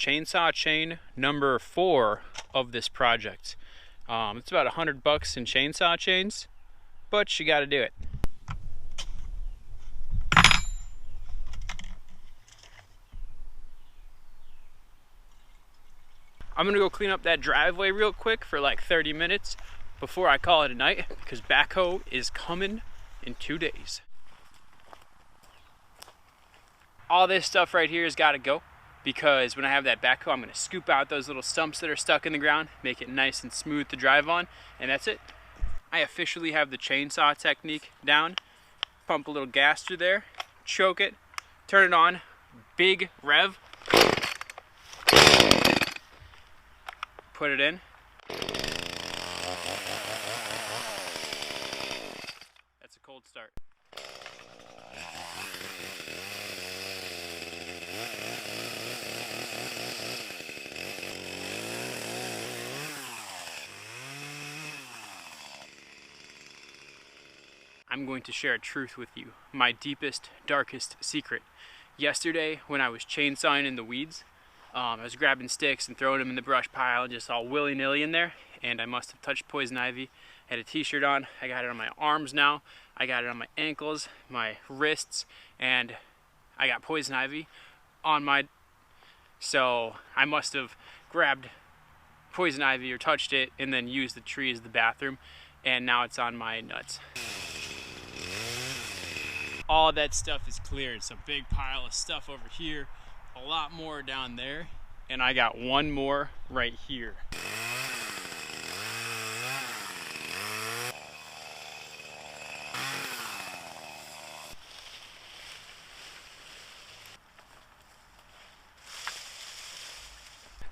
chainsaw chain number 4 of this project. It's about $100 in chainsaw chains, but you got to do it. I'm gonna go clean up that driveway real quick for like 30 minutes before I call it a night, because backhoe is coming in 2 days. All this stuff right here has got to go, because when I have that backhoe, I'm gonna scoop out those little stumps that are stuck in the ground, make it nice and smooth to drive on, and that's it. I officially have the chainsaw technique down. Pump a little gas through there, choke it, turn it on, big rev, put it in. That's a cold start. I'm going to share a truth with you, my deepest, darkest secret. Yesterday, when I was chainsawing in the weeds, I was grabbing sticks and throwing them in the brush pile, just all willy-nilly in there, and I must have touched poison ivy. I had a t-shirt on, I got it on my arms now, I got it on my ankles, my wrists, and I got poison ivy on my... So I must have grabbed poison ivy or touched it and then used the tree as the bathroom, and now it's on my nuts. All that stuff is cleared. It's a big pile of stuff over here, a lot more down there, and I got one more right here.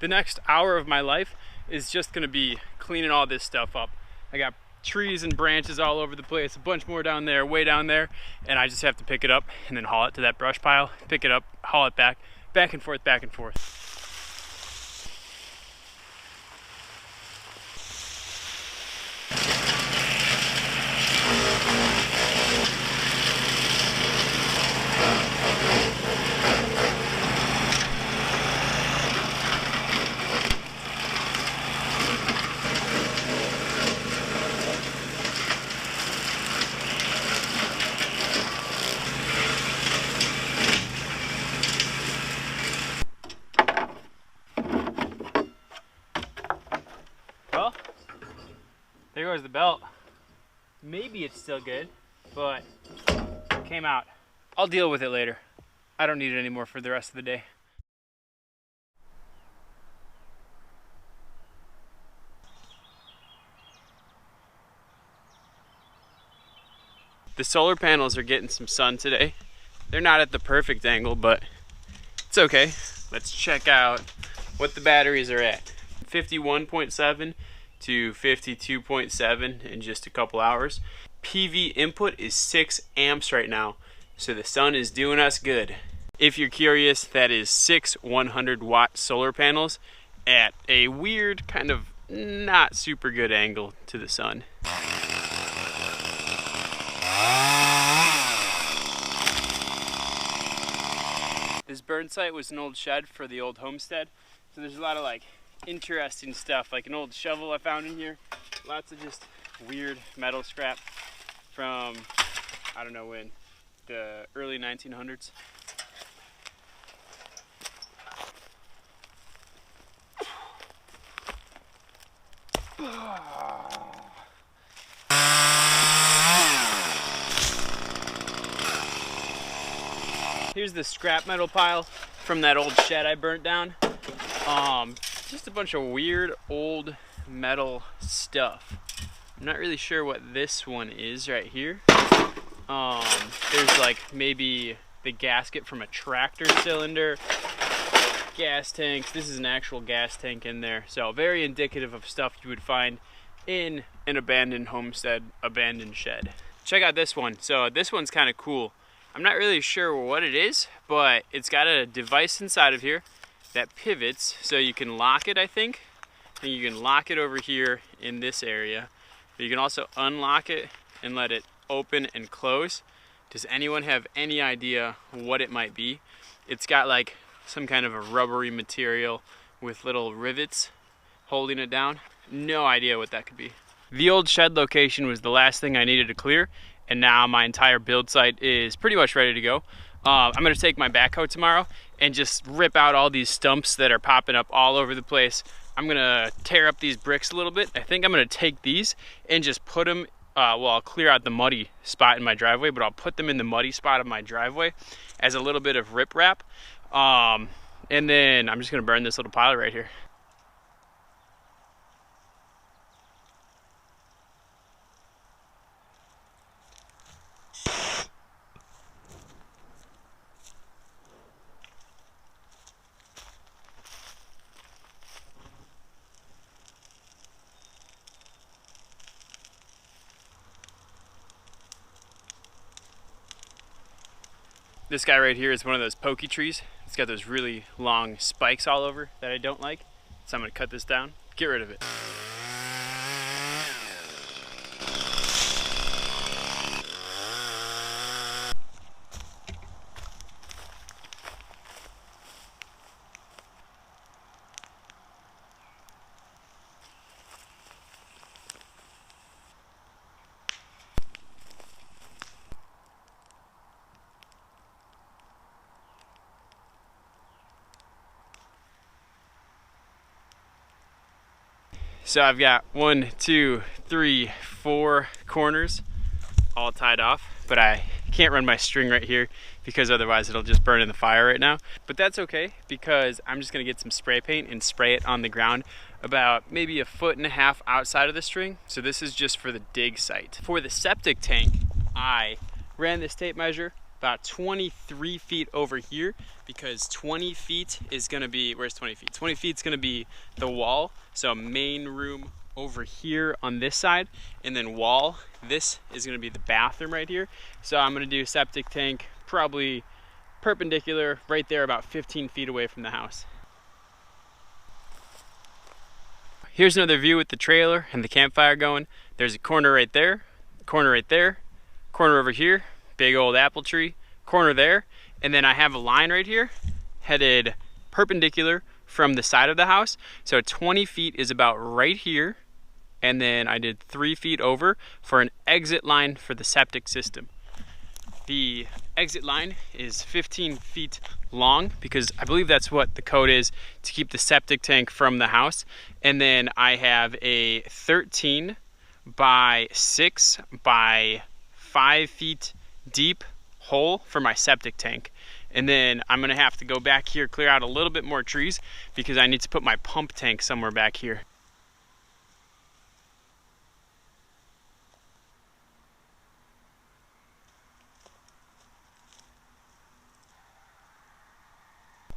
The next hour of my life is just gonna be cleaning all this stuff up. I got trees and branches all over the place, a bunch more down there, way down there, and I just have to pick it up and then haul it to that brush pile, pick it up, haul it back and forth, back and forth. Well, there goes the belt. Maybe it's still good, but it came out. I'll deal with it later. I don't need it anymore for the rest of the day. The solar panels are getting some sun today. They're not at the perfect angle, but it's okay. Let's check out what the batteries are at. 51.7 to 52.7 in just a couple hours. PV input is 6 amps right now, so the sun is doing us good. If you're curious, that is 6 100-watt solar panels at a weird, kind of not super good angle to the sun. This burn site was an old shed for the old homestead, so there's a lot of like interesting stuff, like an old shovel I found in here, lots of just weird metal scrap from, I don't know when, the early 1900s. Here's the scrap metal pile from that old shed I burnt down. Just a bunch of weird old metal stuff. I'm not really sure what this one is right here. There's like maybe the gasket from a tractor cylinder, gas tanks. This is an actual gas tank in there. So very indicative of stuff you would find in an abandoned homestead, abandoned shed. Check out this one. So this one's kind of cool. I'm not really sure what it is, but it's got a device inside of here that pivots, so you can lock it, I think, and you can lock it over here in this area, but you can also unlock it and let it open and close. Does anyone have any idea what it might be? It's got like some kind of a rubbery material with little rivets holding it down. No idea what that could be. The old shed location was the last thing I needed to clear, and now my entire build site is pretty much ready to go. I'm gonna take my backhoe tomorrow and just rip out all these stumps that are popping up all over the place. I'm gonna tear up these bricks a little bit. I think I'm gonna take these and just put them, well, I'll clear out the muddy spot in my driveway, but I'll put them in the muddy spot of my driveway as a little bit of riprap. And then I'm just gonna burn this little pile right here. This guy right here is one of those pokey trees. It's got those really long spikes all over that I don't like. So I'm gonna cut this down, get rid of it. So I've got 1, 2, 3, 4 corners all tied off, but I can't run my string right here because otherwise it'll just burn in the fire right now. But that's okay because I'm just gonna get some spray paint and spray it on the ground about maybe 1.5 feet outside of the string. So this is just for the dig site. For the septic tank, I ran this tape measure about 23 feet over here because 20 feet is gonna be, where's 20 feet? 20 feet is gonna be the wall. So main room over here on this side, and then wall, this is gonna be the bathroom right here. So I'm gonna do septic tank probably perpendicular right there about 15 feet away from the house. Here's another view with the trailer and the campfire going. There's a corner right there, corner right there, corner over here, big old apple tree, corner there, and then I have a line right here headed perpendicular from the side of the house. So 20 feet is about right here, and then I did 3 feet over for an exit line for the septic system. The exit line is 15 feet long because I believe that's what the code is to keep the septic tank from the house. And then I have a 13 by 6 by 5 feet deep hole for my septic tank. And then I'm gonna have to go back here, clear out a little bit more trees because I need to put my pump tank somewhere back here.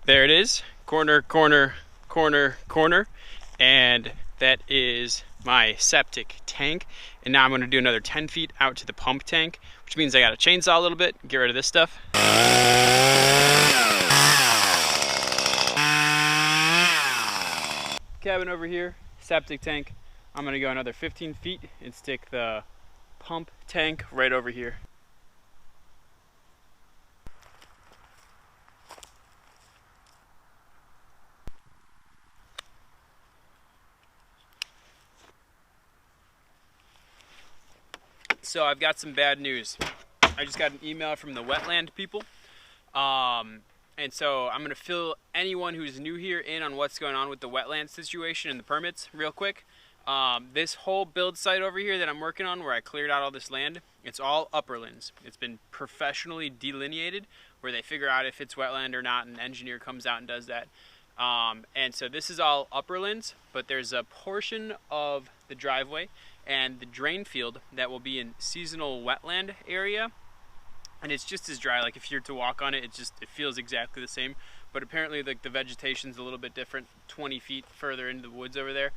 There it is, corner, corner, corner, corner, and that is my septic tank. And now I'm gonna do another 10 feet out to the pump tank, which means I gotta chainsaw a little bit, get rid of this stuff. Cabin over here, septic tank. I'm gonna go another 15 feet and stick the pump tank right over here. So I've got some bad news. I just got an email from the Wetland people. And so I'm gonna fill anyone who's new here in on what's going on with the wetland situation and the permits real quick. This whole build site over here that I'm working on, where I cleared out all this land, it's all upperlands. It's been professionally delineated where they figure out if it's wetland or not, and an engineer comes out and does that. And so this is all upperlands, but there's a portion of the driveway and the drain field that will be in seasonal wetland area, and it's just as dry. Like if you're to walk on it, it feels exactly the same, but apparently the vegetation's a little bit different 20 feet further into the woods over there.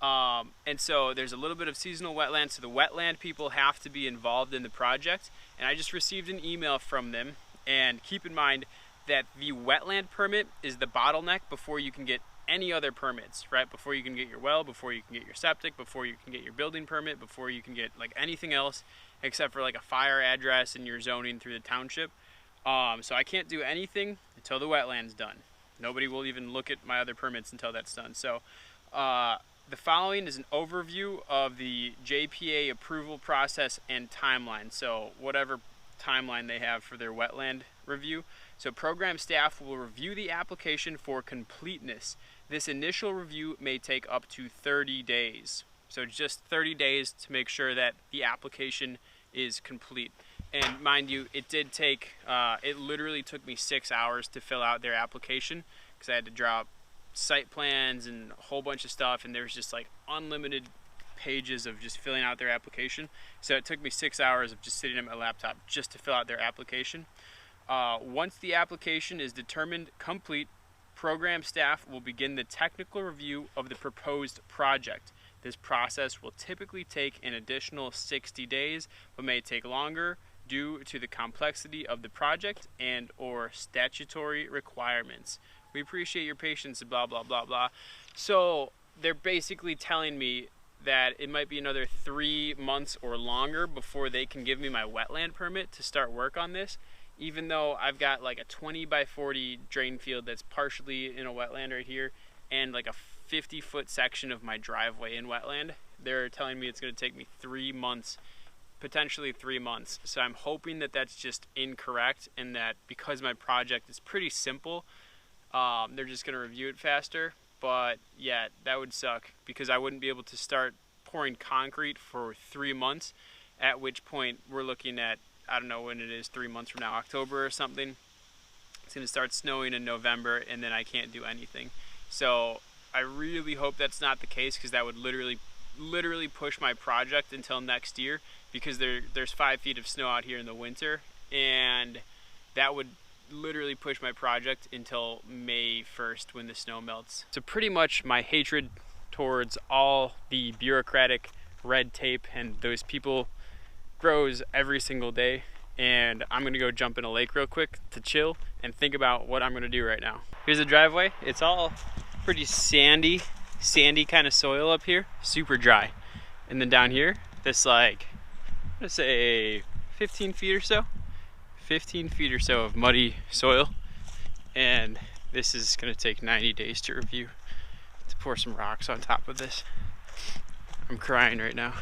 And so there's a little bit of seasonal wetland, so the wetland people have to be involved in the project. And I just received an email from them, and keep in mind that the wetland permit is the bottleneck before you can get any other permits, right? Before you can get your well, before you can get your septic, before you can get your building permit, before you can get like anything else except for like a fire address and your zoning through the township. So I can't do anything until the wetland's done. nobody will even look at my other permits until that's done. So the following is an overview of the JPA approval process and timeline. So whatever timeline they have for their wetland review. So program staff will review the application for completeness. This initial review may take up to 30 days. So just 30 days to make sure that the application is complete. And mind you, it did take, it literally took me 6 hours to fill out their application because I had to draw up site plans and a whole bunch of stuff, and there's just like unlimited pages of just filling out their application. So it took me 6 hours of just sitting at my laptop just to fill out their application. Once the application is determined complete, program staff will begin the technical review of the proposed project. This process will typically take an additional 60 days, but may take longer due to the complexity of the project and or statutory requirements. We appreciate your patience, blah, blah, blah, blah. So they're basically telling me that it might be another 3 months or longer before they can give me my wetland permit to start work on this, even though I've got like a 20 by 40 drain field that's partially in a wetland right here and like a 50-foot section of my driveway in wetland. They're telling me it's going to take me 3 months, potentially 3 months. So I'm hoping that that's just incorrect, and that because my project is pretty simple, they're just going to review it faster. But yeah, that would suck because I wouldn't be able to start pouring concrete for 3 months, at which point we're looking at, I don't know when it is, 3 months from now, October or something. It's going to start snowing in November, and then I can't do anything. So I really hope that's not the case, because that would literally push my project until next year, because there's 5 feet of snow out here in the winter, and that would literally push my project until May 1st when the snow melts. So pretty much my hatred towards all the bureaucratic red tape and those people grows every single day, and I'm gonna go jump in a lake real quick to chill and think about what I'm gonna do right now. Here's the driveway. It's all pretty sandy kind of soil up here, super dry. And then down here, this like, I'm gonna say 15 feet or so. 15 feet or so of muddy soil, and this is going to take 90 days to review. To pour some rocks on top of this. I'm crying right now.